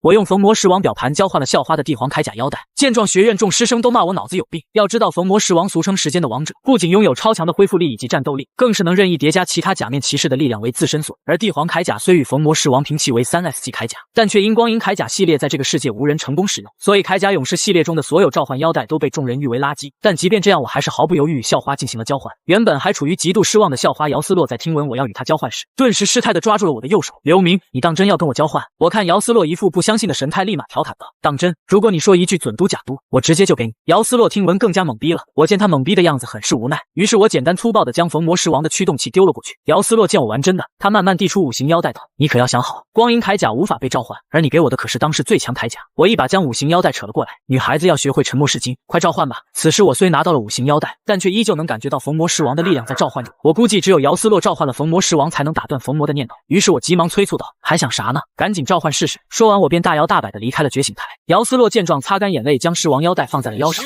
我用逢魔石王表盘交换了校花的帝皇铠甲腰带。见状，学院众师生都骂我脑子有病。要知道，逢魔石王俗称时间的王者，不仅拥有超强的恢复力以及战斗力，更是能任意叠加其他假面骑士的力量为自身所。而帝皇铠甲虽与逢魔石王平齐为3S 级铠甲，但却因光阴铠甲系列在这个世界无人成功使用，所以铠甲勇士系列中的所有召唤腰带都被众人誉为垃圾。但即便这样，我还是毫不犹豫与校花进行了交换。原本还处于极度失望的校花姚思洛，在听闻我要与他交换时，顿时失态地抓住了我的右手。刘明，你当真要跟我交换？我看姚思洛一副不相信的神态，立马调侃道：当真？如果你说一句准嘟假嘟，我直接就给你。姚思洛听闻更加懵逼了。我见他懵逼的样子很是无奈，于是我简单粗暴地将逢魔石王的驱动器丢了过去。姚思洛见我玩真的，他慢慢递出5行腰带道：你可要想好，光阴铠甲无法被召唤，而你给我的可是当世最强铠甲。我一把将5行腰带扯了过来，女孩子要学会沉默是金，快召唤吧。此时我虽拿到了5行腰带，但却依旧能感觉到逢魔石王的力量在召唤着我。我估计只有姚思洛召唤了逢魔石王才能打断逢魔的念头，于是我急忙催促道：还想啥呢？赶紧召唤试试。说完我便大摇大摆地离开了觉醒台。姚思洛见状擦干眼泪，将石王腰带放在了腰上。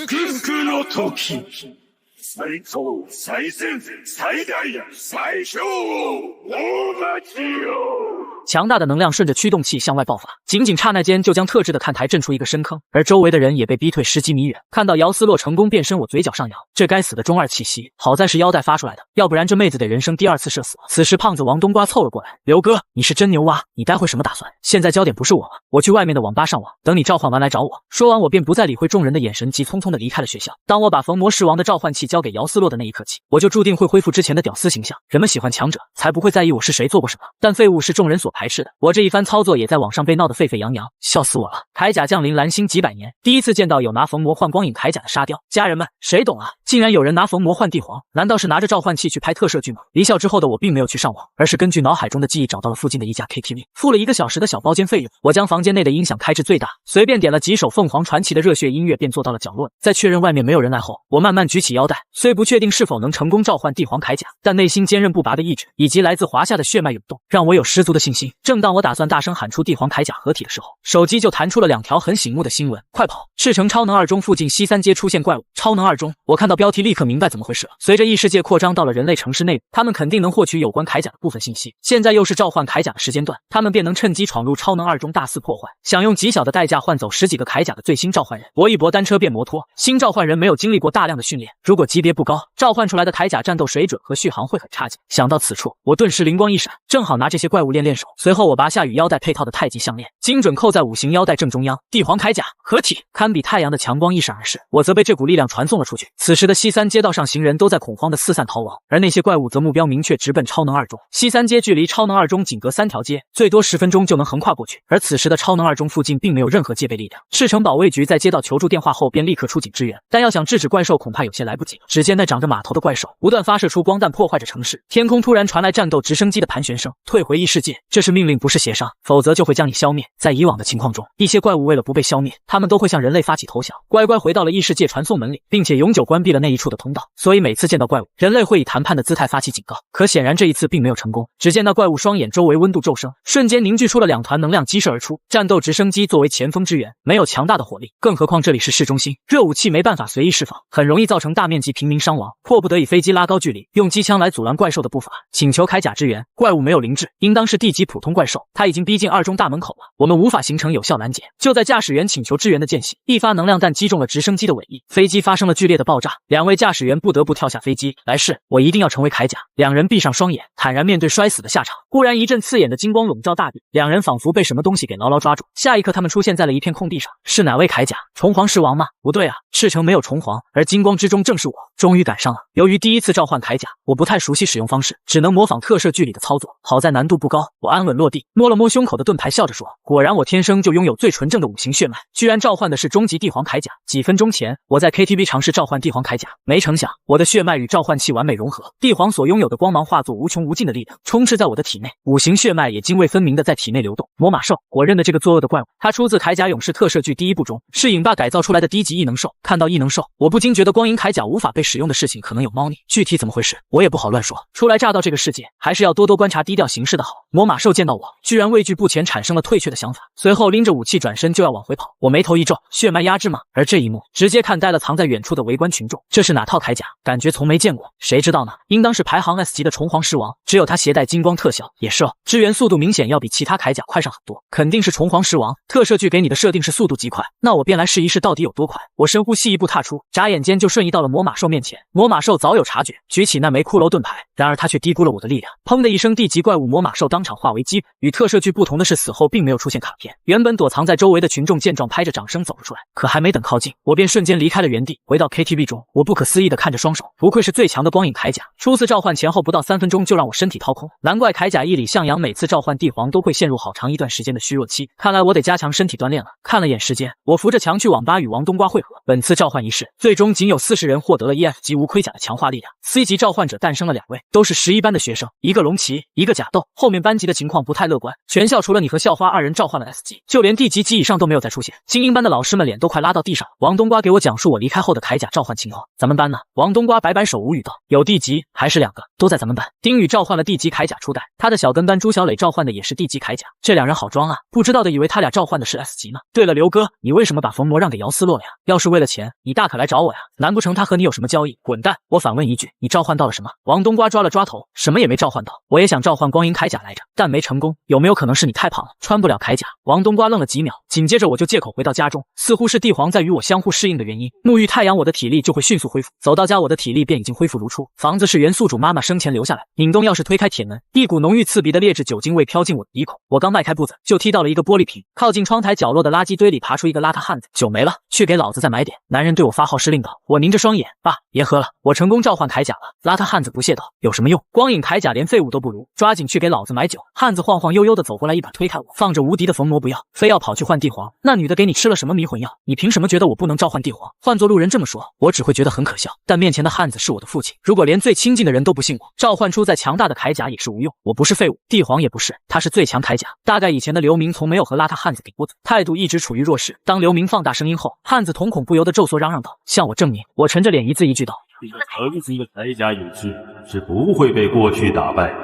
强大的能量顺着驱动器向外爆发，仅仅刹那间就将特制的看台震出一个深坑，而周围的人也被逼退10几米远。看到姚思洛成功变身，我嘴角上扬，这该死的中二气息，好在是腰带发出来的，要不然这妹子得人生第2次社死。此时胖子王冬瓜凑了过来：刘哥，你是真牛蛙，你待会什么打算？现在焦点不是我吗？我去外面的网吧上网，等你召唤完来找我。说完我便不再理会众人的眼神，急匆匆地离开了学校。当我把逢魔石王的召唤器交给姚思洛的那一刻起，我就注定会恢复之前的屌丝形象。人们喜欢强者，才不会在意我是谁做过什么，但废物是众人所排斥的。我这一番操作也在网上被闹得沸沸扬扬，笑死我了。铠甲降临蓝星几百年，第一次见到有拿逢魔换光影铠甲的沙雕。家人们，谁懂啊？竟然有人拿逢魔换帝皇，难道是拿着召唤器去拍特摄剧吗？离校之后的我并没有去上网，而是根据脑海中的记忆找到了附近的一家 KTV， 付了1个小时的小包间费用。我将房间内的音响开至最大，随便点了几首凤凰传奇的热血音乐，便坐到了角落。在确认外面没有人来后，我慢慢举起腰带，虽不确定是否能成功召唤帝皇铠甲，但内心坚韧不拔的意志以及来自华夏的血脉涌动，让我有十足的信心。正当我打算大声喊出帝皇铠甲合体的时候，手机就弹出了2条很醒目的新闻：快跑！赤城超能2中附近西3街出现怪物，超能2中。我看到标题立刻明白怎么回事了。随着异世界扩张到了人类城市内部，他们肯定能获取有关铠甲的部分信息。现在又是召唤铠甲的时间段，他们便能趁机闯入超能2中大肆破坏，想用极小的代价换走10几个铠甲的最新召唤人，搏一搏单车变摩托。新召唤人没有经历过大量的训练，如果级别不高，召唤出来的铠甲战斗水准和续航会很差劲。想到此处，我顿时灵光一闪，正好拿这些怪物练手。随后我拔下与腰带配套的太极项链，精准扣在5行腰带正中央。帝皇铠甲合体，堪比太阳的强光一闪而逝，我则被这股力量传送了出去。此时的西3街道上行人都在恐慌的四散逃亡，而那些怪物则目标明确，直奔超能2中。西3街距离超能2中仅隔3条街，最多10分钟就能横跨过去。而此时的超能2中附近并没有任何戒备力量，赤城保卫局在接到求助电话后便立刻出警支援，但要想制止怪兽恐怕有些来不及。只见那长着马头的怪兽不断发射出光弹，破坏着城市。天空突然传来战斗直升机的盘旋声，退回异世界，这是命令不是协商，否则就会将你消灭。在以往的情况中，一些怪物为了不被消灭，他们都会向人类发起投降，乖乖回到了异世界传送门里，并且永久关闭了那一处的通道。所以每次见到怪物，人类会以谈判的姿态发起警告。可显然这一次并没有成功。只见那怪物双眼周围温度骤升，瞬间凝聚出了2团能量激射而出。战斗直升机作为前锋支援，没有强大的火力，更何况这里是市中心，热武器没办法随意释放，很容易造成大面积平民伤亡。迫不得已飞机拉高距离，用机枪来阻拦怪兽的步伐，请求铠甲支援。怪物没有灵智，应当是地级普通怪兽，他已经逼近2中大门口了，我们无法形成有效拦截。就在驾驶员请求支援的间隙，一发能量弹击中了直升机的尾翼，飞机发生了剧烈的爆炸，2位驾驶员不得不跳下飞机。来世我一定要成为铠甲。2人闭上双眼，坦然面对摔死的下场。忽然一阵刺眼的金光笼罩大地，2人仿佛被什么东西给牢牢抓住，下一刻他们出现在了一片空地上。是哪位铠甲？虫皇狮王吗？不对啊，赤城没有虫皇，而金光之中正是我。终于赶上了。由于第一次召唤铠甲，我不太熟悉使用方式，只能模仿特摄剧里的操作。好在难度不高，我安稳落地，摸了摸胸口的盾牌，笑着说：果然我天生就拥有最纯正的5行血脉，居然召唤的是终极帝皇铠甲。几分钟前，我在 KTV 尝试召唤帝皇铠甲，没成想我的血脉与召唤器完美融合，帝皇所拥有的光芒化作无穷无尽的力量，充斥在我的体内，5行血脉也泾渭分明的在体内流动。魔马兽，我认的这个作恶的怪物，它出自铠甲勇士特摄剧第1部中，是影霸改造出来的低级异能兽。看到异能兽，我不禁觉得光阴铠甲无法被使用的事情可能有猫腻，具体怎么回事我也不好乱说。初来乍到这个世界，还是要多多观察，低调行事的好。魔马兽见到我，居然畏惧不前，产生了退却的想法，随后拎着武器转转身就要往回跑，我眉头一皱，血脉压制吗？而这一幕直接看呆了藏在远处的围观群众，这是哪套铠甲？感觉从没见过，谁知道呢？应当是排行 S 级的虫皇狮王，只有他携带金光特效，也是哦，支援速度明显要比其他铠甲快上很多，肯定是虫皇狮王。特摄剧给你的设定是速度极快，那我便来试一试到底有多快。我深呼吸，一步踏出，眨眼间就瞬移到了魔马兽面前。魔马兽早有察觉，举起那枚骷髅盾牌，然而他却低估了我的力量，砰的一声，地级怪物魔马兽当场化为基本。与特摄剧不同的是，死后并没有出现卡片。原本躲藏在周围的群众见状，拍着掌声走了出来，可还没等靠近，我便瞬间离开了原地，回到 KTV 中。我不可思议地看着双手，不愧是最强的光影铠甲，初次召唤前后不到3分钟就让我身体掏空，难怪铠甲一里向阳每次召唤帝皇都会陷入好长一段时间的虚弱期，看来我得加强身体锻炼了。看了眼时间，我扶着墙去网吧与王冬瓜会合。本次召唤仪式，最终仅有40人获得了 EF 级无盔甲的强化力量。C 级召唤者诞生了2位，都是11班的学生，一个龙骑，一个甲斗。后面班级的情况不太乐观，全校除了你和校花2人召唤了 S 级，就连 D 级及以上都没有再出现。精英班的老师们脸都快拉到地上。王冬瓜给我讲述我离开后的铠甲召唤情况。咱们班呢？王冬瓜摆摆手无语道，有 D 级，还是2个，都在咱们班。丁宇召唤了 D 级铠甲初代，他的小跟班朱小磊召唤的也是 D 级铠甲。这2人好装啊，不知道的以为他俩召唤的是 S 级呢。对了，刘哥，你为什么把冯魔让给姚思洛了呀？要是为了钱，你大可来找我呀，难不成他和你有什么交易？滚蛋！我反问一句，你召唤到了什么？王冬瓜抓了抓头，什么也没召唤到。我也想召唤光影铠甲来着，但没成功。有没有可能是你太胖了，穿不了铠甲？王冬瓜愣了几秒，紧接着我就借口回到家中，似乎是帝皇在与我相互适应的原因。沐浴太阳，我的体力就会迅速恢复。走到家，我的体力便已经恢复如初。房子是原宿主妈妈生前留下来，拧动钥匙推开铁门，一股浓郁刺鼻的劣质酒精味飘进我的鼻孔。我刚迈开步子，就踢到了一个玻璃瓶，靠近窗台角落的垃圾堆里爬出一个邋遢汉子。酒没了，去给老子再买点。男人对我发号施令道。我凝着双眼，爸，别喝了，我成功召唤铠甲了。邋遢汉子不屑道，有什么用？光影铠甲连废物都不如，抓紧去给老子买酒。汉子晃晃悠悠的走过来，一把推开我，放着无敌的逢魔不要，非要跑去换帝皇。那女的给你吃了什么迷魂药？你凭什么觉得我不能召唤帝皇？换做路人这么说，我只会觉得很可笑，但面前的汉子是我的父亲，如果连最亲近的人都不信我，召唤出再强大的铠甲也是无用。我不是废物，帝皇也不是，他是最强铠甲。大概以前的刘明从没有和邋遢汉子顶过嘴，态度一直处于弱势。当刘明放大声音后，汉子瞳孔不由得皱缩，嚷嚷道，向我证明。我沉着脸一字一句道，这个层级的铠甲勇士是不会被过去打败的，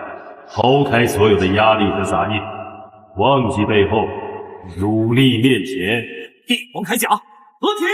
抛开所有的压力和杂念，忘记背后，努力面前。帝皇铠甲合体！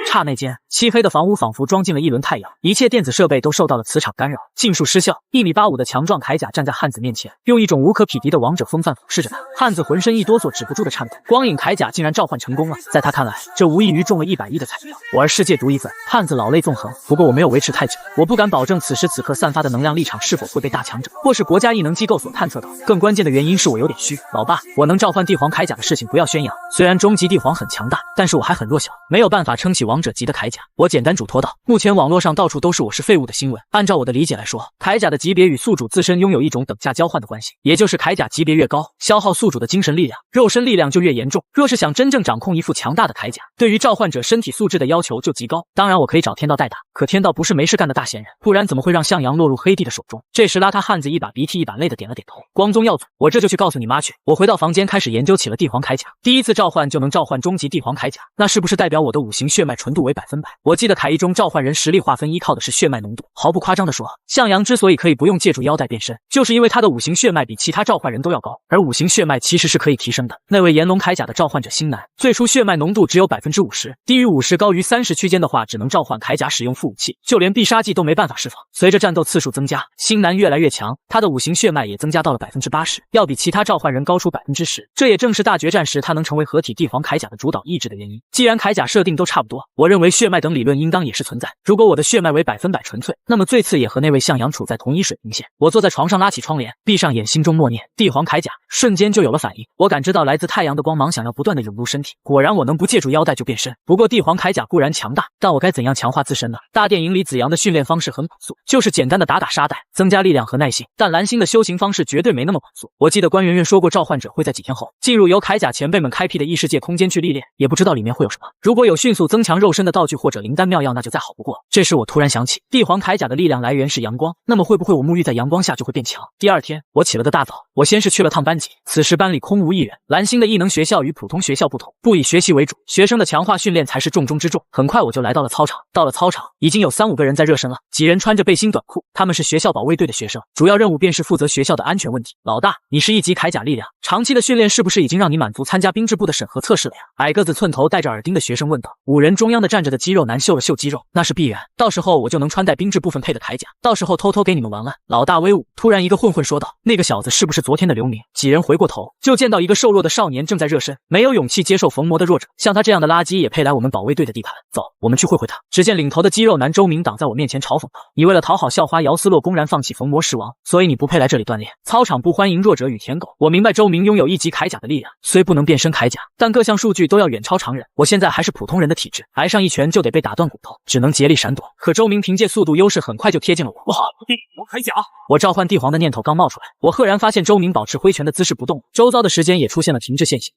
刹那间，漆黑的房屋仿佛装进了一轮太阳，一切电子设备都受到了磁场干扰，尽数失效。1.85米的强壮铠甲站在汉子面前，用一种无可匹敌的王者风范俯视着他。汉子浑身一哆嗦，止不住的颤抖。光影铠甲竟然召唤成功了，在他看来，这无异于中了110的彩票。我儿世界独一份，汉子老泪纵横。不过我没有维持太久，我不敢保证此时此刻散发的能量立场是否会被大强者或是国家异能机构所探测到。更关键的原因是我有点虚。老爸，我能召唤帝皇铠甲的事情不要宣扬。虽然终极帝皇很强大，但是我还很弱小，没有办法撑起王者级的铠甲。我简单嘱托道，目前网络上到处都是我是废物的新闻。按照我的理解来说，铠甲的级别与宿主自身拥有一种等价交换的关系，也就是铠甲级别越高，消耗宿主的精神力量、肉身力量就越严重。若是想真正掌控一副强大的铠甲，对于召唤者身体素质的要求就极高。当然我可以找天道代打，可天道不是没事干的大闲人，不然怎么会让向阳落入黑帝的手中？这时邋遢汉子一把鼻涕一把泪的点了点头。光宗耀祖，我这就去告诉你妈去。我回到房间开始研究起了帝皇铠甲。第一次召唤就能召唤终极帝皇铠甲，那是不是代表我的五行血脉纯度为100%？我记得凯翼中召唤人实力划分依靠的是血脉浓度，毫不夸张的说，向阳之所以可以不用借助腰带变身，就是因为他的五行血脉比其他召唤人都要高，而五行血脉其实是可以提升的。那位炎龙铠甲的召唤者星南，最初血脉浓度只有50%，低于50高于30区间的话，只能召唤铠甲使用副武器，就连必杀技都没办法释放。随着战斗次数增加，星南越来越强，他的五行血脉也增加到了80%，要比其他召唤人高出10%。这也正是大决战时他能成为合体帝皇铠甲的主导意志的原因。既然铠甲设定都差不多，我认为血脉等理论应当也是存在。如果我的血脉为100%纯粹，那么最次也和那位向阳处在同一水平线。我坐在床上拉起窗帘，闭上眼，心中默念帝皇铠甲，瞬间就有了反应。我感知到来自太阳的光芒，想要不断的涌入身体。果然我能不借助腰带就变身。不过帝皇铠甲固然强大，但我该怎样强化自身呢？大电影里子阳的训练方式很朴素，就是简单的打沙袋，增加力量和耐性。但蓝星的修行方式绝对没那么朴素。我记得关圆圆说过，召唤者会在几天后进入由铠甲前辈们开辟的异世界空间去历练，也不知道里面会有什么。如果果有迅速增强肉身的道具或者灵丹妙药，那就再好不过了。这时我突然想起，帝皇铠甲的力量来源是阳光，那么会不会我沐浴在阳光下就会变强？第二天，我起了个大早，我先是去了趟班级，此时班里空无一人。蓝星的异能学校与普通学校不同，不以学习为主，学生的强化训练才是重中之重。很快我就来到了操场，到了操场，已经有3、5个人在热身了，几人穿着背心短裤，他们是学校保卫队的学生，主要任务便是负责学校的安全问题。老大，你是1级铠甲力量，长期的训练是不是已经让你满足参加兵制部的审核测试了呀？矮个子寸头戴着耳钉的学生问道。5人中央的站着的肌肉男秀了秀肌肉，那是必然，到时候我就能穿戴兵制部分配的铠甲，到时候偷偷给你们玩玩。老大威武！突然一个混混说道，那个小子是不是昨天的刘明？几人回过头，就见到一个瘦弱的少年正在热身，没有勇气接受逢魔的弱者，像他这样的垃圾也配来我们保卫队的地盘？走，我们去会会他。只见领头的肌肉男周明挡在我面前嘲讽道，你为了讨好校花姚思洛公然放弃逢魔狮王，所以你不配来这里锻炼，操场不欢迎弱者与舔狗。我明白周明拥有1级铠甲的力量，虽不能变身铠甲，但各项数据都要远超常人，我现在还是普通人的体质，挨上一拳就得被打断骨头，只能竭力闪躲。可周明凭借速度优势很快就贴近了我。哇，帝皇铠甲！我召唤帝皇的念头刚冒出来，我赫然发现周明保持挥拳的姿势不动，周遭的时间也出现了停滞线性。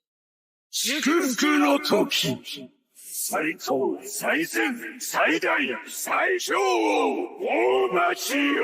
最高、最善、最大、最小，我们只有。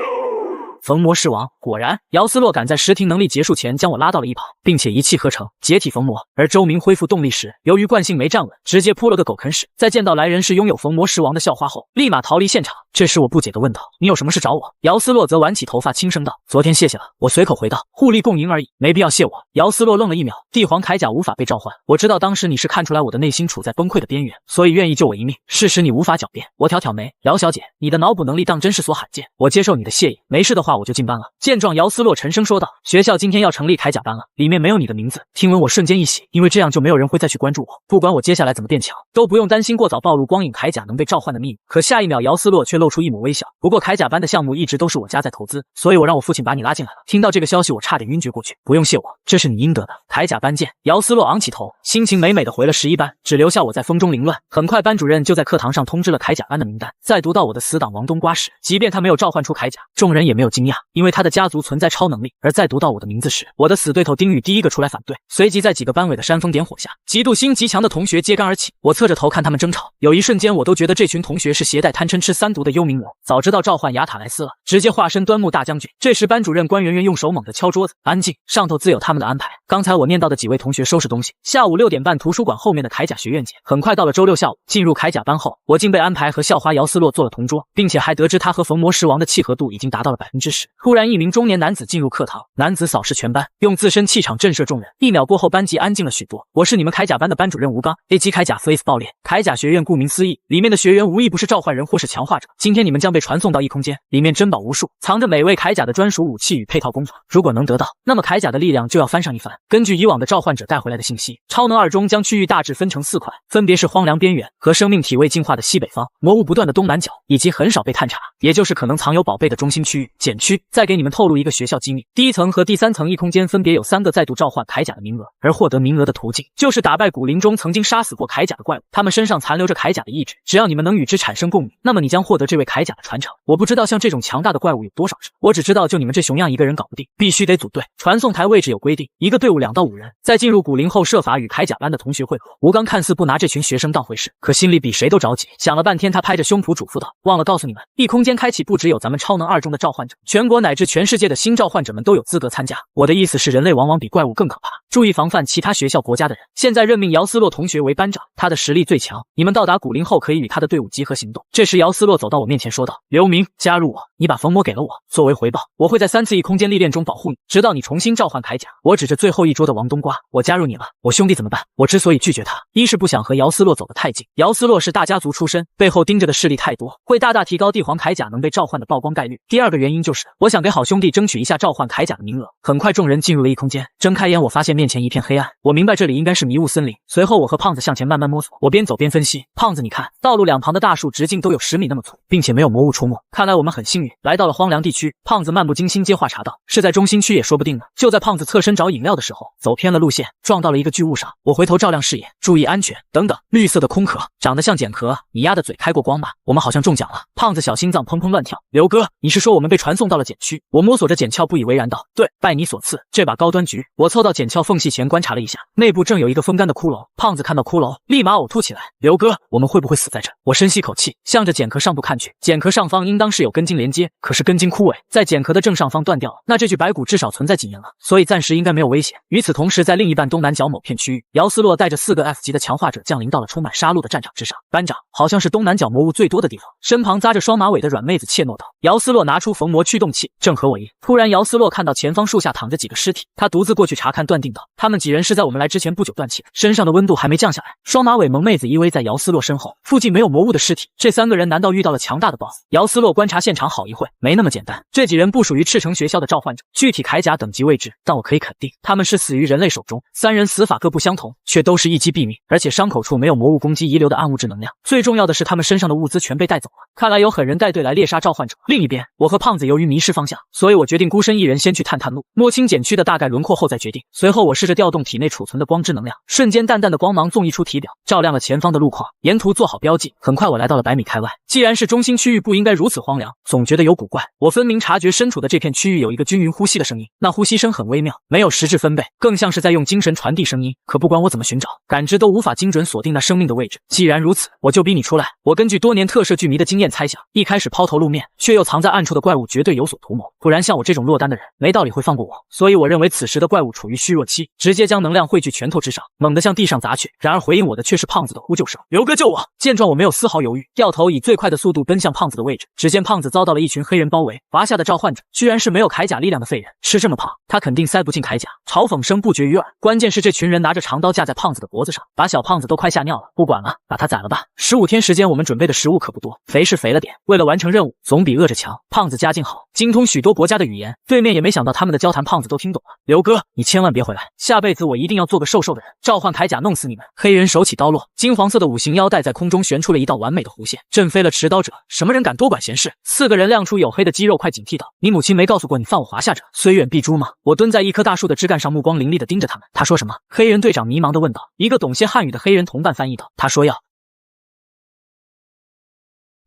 逢魔狮王，果然，姚思洛赶在时停能力结束前将我拉到了一旁，并且一气呵成解体逢魔。而周明恢复动力时，由于惯性没站稳，直接扑了个狗啃屎。在见到来人是拥有逢魔狮王的校花后，立马逃离现场。这时我不解地问道：“你有什么事找我？”姚思洛则挽起头发轻声道：“昨天谢谢了。”我随口回道：“互利共赢而已，没必要谢我。”姚思洛愣了1秒，帝皇铠甲无法被召唤。我知道当时你是看出来我的内心处在崩溃的边缘，所以愿意救我一命。事实你无法狡辩。我挑挑眉，姚小姐，你的脑补能力当真是所罕见，我接受你的谢意。没事的话我就进班了。见状，姚思洛沉声说道：“学校今天要成立铠甲班了，里面没有你的名字。”听闻我瞬间一喜，因为这样就没有人会再去关注我，不管我接下来怎么变强，都不用担心过早暴露光影铠甲能被召唤的秘密。可下一秒，姚思洛却露出一抹微笑。不过铠甲班的项目一直都是我家在投资，所以我让我父亲把你拉进来了。听到这个消息，我差点晕厥过去。不用谢我，这是你应得的。铠甲班见。姚思洛昂起头，心情美美的回了11班，只留下我在风中凌乱。很快，班主任就在课堂上通知了铠甲班的名单。在读到我的死党王冬瓜时，即便他没有召唤出铠甲，众人也没有惊讶，因为他的家族存在超能力。而在读到我的名字时，我的死对头丁宇第一个出来反对，随即在几个班委的煽风点火下，嫉妒心极强的同学揭竿而起。我侧着头看他们争吵，有一瞬间我都觉得这群同学是携带贪嗔痴3毒的幽冥魔。早知道召唤雅塔莱斯了，直接化身端木大将军。这时班主任关圆圆用手猛地敲桌子，安静，上头自有他们的安排。刚才我念到的几位同学收拾东西，下午6点半图书馆后面的铠甲学院见。很快到了周6下午，进入铠甲班后，我竟被安排和校花姚思洛做了同桌，并且还得知他和逢魔狮王的契合度已经达到了10%。突然一名中年男子进入课堂，男子扫视全班，用自身气场震慑众人。1秒过后，班级安静了许多。我是你们铠甲班的班主任吴刚。A 级铠甲 Face 爆裂。铠甲学院顾名思义，里面的学员无一不是召唤人或是强化者。今天你们将被传送到异空间，里面珍宝无数，藏着每位铠甲的专属武器与配套工法。如果能得到，那么铠甲的力量就要翻上一番。根据以往的召唤者带回来的信息，超能2中将区域大致分成4块，分别是荒凉边缘和生命体位进化的西北方、魔物不断的东南角，以及很少被探查，也就是可能藏有宝贝的中心区域简区。再给你们透露一个学校机密，第1层和第3层异空间分别有3个再度召唤铠甲的名额，而获得名额的途径就是打败古灵中曾经杀死过铠甲的怪物，他们身上残留着铠甲的意志，只要你们能与之产生共鸣，那么你将获得这位铠甲的传承。我不知道像这种强大的怪物有多少只，我只知道就你们这熊样一个人搞不定，必须得组队。传送台位置有规定，一个队伍2到5人。在进入古灵后，设法与铠甲班的同学会合。吴刚看似不拿这群学生当回事，可心里比谁都着急。想了半天，他拍着胸脯嘱咐道：“忘了告诉你们，异空间开启不只有咱们超能2中的召唤者，全国乃至全世界的新召唤者们都有资格参加。我的意思是，人类往往比怪物更可怕，注意防范其他学校国家的人。现在任命姚思洛同学为班长，他的实力最强，你们到达古灵后可以与他的队伍集合行动。”这时姚思洛走到我面前说道：“刘明，加入我，你把逢魔给了我，作为回报，我会在3次异空间历练中保护你，直到你重新召唤铠甲。”我指着最后一桌的王冬瓜：“我加入你了，我兄弟怎么办？”我之所以拒绝他，一是不想和姚思洛走得太近，姚思洛是大家族出身，背后盯着的势力太多，会大大提高帝皇铠甲能被召唤的曝光概率。第二个原因就是我想给好兄弟争取一下召唤铠甲的名额。很快众人进入了异空间，睁开眼我发现面前一片黑暗，我明白这里应该是迷雾森林。随后我和胖子向前慢慢摸索，我边走边分析：“胖子，你看，道路2旁的大树直径都有10米那么粗，并且没有魔物出没，看来我们很幸运，来到了荒凉地区。”胖子漫不经心接话茬道：“是在中心区也说不定呢。”就在胖子侧身找饮料的时候，走偏了路线，撞到了一个巨物上。我回头照亮视野，注意安全。等等，绿色的空壳，长得像茧壳，你丫的嘴开过光吧？我们好像中奖了。胖子小心脏砰砰乱跳。刘哥，你是说我们被传送送到了检区。我摸索着检鞘，不以为然道：“对，拜你所赐，这把高端局。”我凑到检鞘缝隙前观察了一下，内部正有一个风干的骷髅。胖子看到骷髅，立马呕吐起来。刘哥，我们会不会死在这？我深吸口气，向着茧壳上部看去。茧壳上方应当是有根茎连接，可是根茎枯萎，在茧壳的正上方断掉了。那这具白骨至少存在几年了，所以暂时应该没有危险。与此同时，在另一半东南角某片区域，姚思洛带着4个 F 级的强化者降临到了充满杀戮的战场之上。班长，好像是东南角魔物最多的地方。身旁扎着双马尾的软妹子怯懦道。姚思洛拿出逢魔驱动器，正合我意。突然，姚思洛看到前方树下躺着几个尸体，他独自过去查看，断定道：他们几人是在我们来之前不久断气的，身上的温度还没降下来。双马尾萌妹子依偎在姚思洛身后，附近没有魔物的尸体，这3个人难道遇到了强大的 BOSS？ 姚思洛观察现场好一会，没那么简单。这几人不属于赤城学校的召唤者，具体铠甲等级未知，但我可以肯定，他们是死于人类手中。3人死法各不相同，却都是一击毙命，而且伤口处没有魔物攻击遗留的暗物质能量。最重要的是，他们身上的物资全被带走了。看来有狠人带队来猎杀召唤者。另一边，我和胖子由于迷失方向，所以我决定孤身一人先去探探路，摸清检区的大概轮廓后再决定。随后我试着调动体内储存的光之能量，瞬间淡淡的光芒纵溢出体表，照亮了前方的路况，沿途做好标记。很快我来到了100米开外。既然是中心区域，不应该如此荒凉，总觉得有古怪。我分明察觉身处的这片区域有一个均匀呼吸的声音，那呼吸声很微妙，没有实质分贝，更像是在用精神传递声音。可不管我怎么寻找，感知都无法精准锁定那生命的位置。既然如此，我就逼你出来。我根据多年特摄剧迷的经验猜想，一开始抛头露面却又藏在暗处的怪物绝对有所图谋，不然像我这种落单的人没道理会放过我。所以我认为此时的怪物处于虚弱期，直接将能量汇聚拳头之上，猛地向地上砸去。然而回应我的却是胖子的呼救声：刘哥救我！见状我没有丝毫犹豫，掉头以最快的速度奔向胖子的位置。只见胖子遭到了一群黑人包围，华夏的召唤者居然是没有铠甲力量的废人，吃这么胖，他肯定塞不进铠甲。嘲讽声不绝于耳。关键是这群人拿着长刀架在胖子的脖子上，把小胖子都快吓尿了。不管了，把他宰了吧。15天时间，我们准备的食物可不多，肥是肥了点，为了完成任务，总比饿着强。胖子家境好，精通许多国家的语言，对面也没想到他们的交谈胖子都听懂了。刘哥，你千万别回来，下辈子我一定要做个瘦瘦的人，召唤铠甲弄死你们。黑人手起刀落，金黄色的五行腰带在空中悬出了一道完美的弧线，震飞了持刀者。什么人敢多管闲事？4个人亮出黝黑的肌肉块，警惕道：你母亲没告诉过你犯我华夏者虽远必诛吗？我蹲在一棵大树的枝干上，目光凌厉地盯着他们。他说什么？黑人队长迷茫地问道。一个懂些汉语的黑人同伴翻译道：他说要。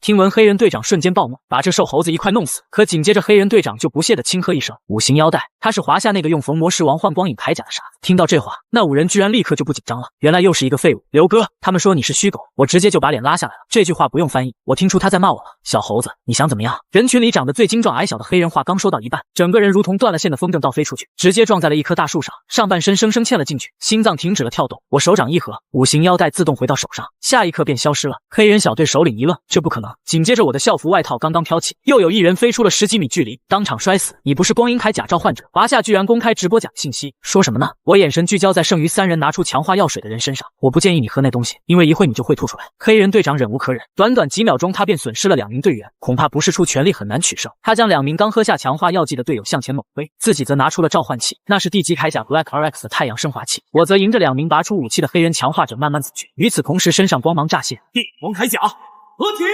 听闻黑人队长瞬间暴怒，把这瘦猴子一块弄死。可紧接着黑人队长就不屑地轻喝一声：五行腰带，他是华夏那个用逢魔石王换光影铠甲的傻子。听到这话，那5人居然立刻就不紧张了，原来又是一个废物。刘哥，他们说你是虚狗，我直接就把脸拉下来了。这句话不用翻译，我听出他在骂我了。小猴子，你想怎么样？人群里长得最精壮矮小的黑人话刚说到一半，整个人如同断了线的风筝倒飞出去，直接撞在了一棵大树上，上半身生生嵌了进去，心脏停止了跳动。我手掌一合，五行腰带自动回到手上，下一刻便消失了。黑人小队首领一愣，这不可能。紧接着我的校服外套刚刚飘起，又有一人飞出了10几米距离，当场摔死。你不是光影铠甲召唤者？华夏居然公开直播假信息，说什么呢？我眼神聚焦在剩余3人拿出强化药水的人身上，我不建议你喝那东西，因为一会你就会吐出来。黑人队长忍无可忍，短短几秒钟他便损失了2名队员，恐怕不是出全力很难取胜。他将2名刚喝下强化药剂的队友向前猛推，自己则拿出了召唤器，那是地级铠甲 Black RX 的太阳升华器。我则迎着2名拔出武器的黑人强化者慢慢走去，与此同时身上光芒乍现，帝王铠甲合体！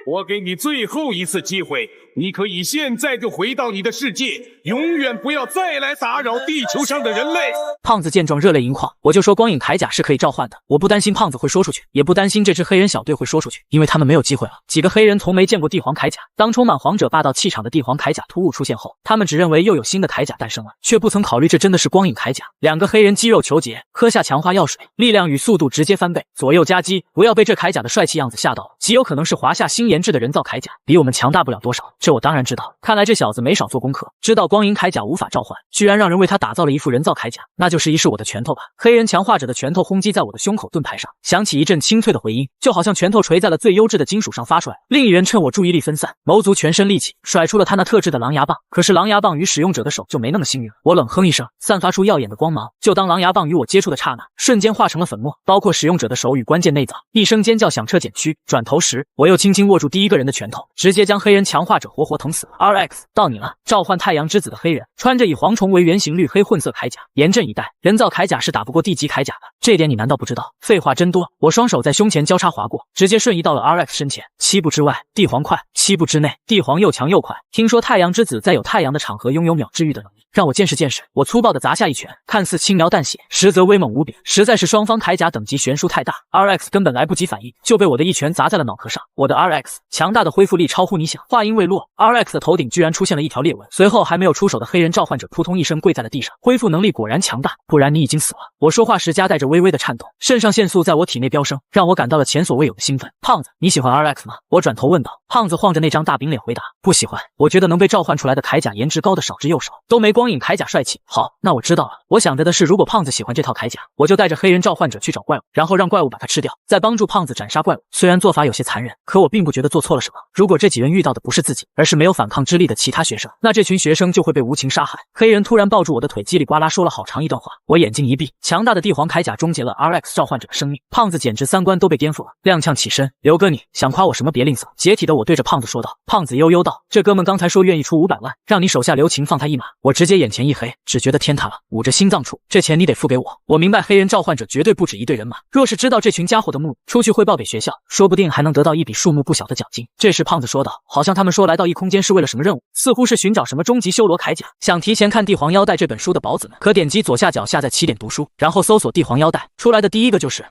我给你最后一次机会，你可以现在就回到你的世界，永远不要再来打扰地球上的人类。胖子见状热泪盈眶，我就说光影铠甲是可以召唤的，我不担心胖子会说出去，也不担心这支黑人小队会说出去，因为他们没有机会了。几个黑人从没见过帝皇铠甲，当充满皇者霸道气场的帝皇铠甲突兀出现后，他们只认为又有新的铠甲诞生了，却不曾考虑这真的是光影铠甲。2个黑人肌肉求结，喝下强化药水，力量与速度直接翻倍，左右夹击，不要被这铠甲的帅气样子吓到了，极有可能是华夏新研制的人造铠甲，比我们强大不了多少，这我当然知道。看来这小子没少做功课，知道光影铠甲无法召唤，居然让人为他打造了一副人造铠甲，那就试一试我的拳头吧。黑人强化者的拳头轰击在我的胸口盾牌上，响起一阵清脆的回音，就好像拳头锤在了最优质的金属上发出来。另一人趁我注意力分散，谋足全身力气甩出了他那特制的狼牙棒，可是狼牙棒与使用者的手就没那么幸运了。我冷哼一声，散发出耀眼的光芒，就当狼牙棒与我接触的刹那，瞬间化成了粉末，包括使用者的手与关键内脏。一声尖叫响彻检区，转头时我又轻轻握住第一个人的拳头，直接将黑人强化者活活疼死。RX 到你了！召唤太阳之子的黑人穿着以蝗虫为原型绿黑混色铠甲，严阵以待。人造铠甲是打不过地级铠甲的，这点你难道不知道？废话真多！我双手在胸前交叉划过，直接瞬移到了 RX 身前。7步之外，帝皇快；7步之内，帝皇又强又快。听说太阳之子在有太阳的场合拥有秒治愈的能力，让我见识见识。我粗暴地砸下一拳，看似轻描淡写，实则威猛无比。实在是双方铠甲等级悬殊太大 ，RX 根本来不及反应，就被我的一拳砸在了脑壳上。我的 RX 强大的恢复力超乎你想。话音未落 ，RX 的头顶居然出现了一条裂纹，随后还没有出手的黑人召唤者扑通一声跪在了地上。恢复能力果然强大，不然你已经死了。我说话时夹带着微微的颤动，肾上腺素在我体内飙升，让我感到了前所未有的兴奋。胖子，你喜欢 RX 吗？我转头问道。胖子晃着那张大饼脸回答：不喜欢。我觉得能被召唤出来的铠甲颜值高的少之又少，都没光影铠甲帅气。好，那我知道了。我想着的是，如果胖子喜欢这套铠甲，我就带着黑人召唤者去找怪物，然后让怪物把他吃掉，再帮助胖子斩杀怪物。虽然做法有些残忍，可我并不觉得做错了什么。如果这几人遇到的不是自己，而是没有反抗之力的其他学生，那这群学生就会被无情杀害。黑人突然抱住我的腿，叽里呱啦说了好长一段话。我眼睛一闭，强大的帝皇铠甲终结了 RX 召唤者的生命。胖子简直三观都被颠覆了，踉跄起身：刘哥，你想夸我什么？别吝啬。解体的我对着胖子说道。胖子悠悠道：这哥们刚才说愿意出500万，让你手下留情放他一马。我直接眼前一黑，只觉得天塌了，捂着心脏处，这钱你得付给我。我明白黑人召唤者绝对不止一队人马，若是知道这群家伙的目的，出去汇报给学校，说不定还能得到一笔数目不小的奖金。这时胖子说道：好像他们说来到异空间是为了什么任务，似乎是寻找什么终极修罗铠甲。想提前看《帝皇腰带》这本书的宝子们，可点击左下角下载起点读书，然后搜索帝皇腰带，出来的第一个就是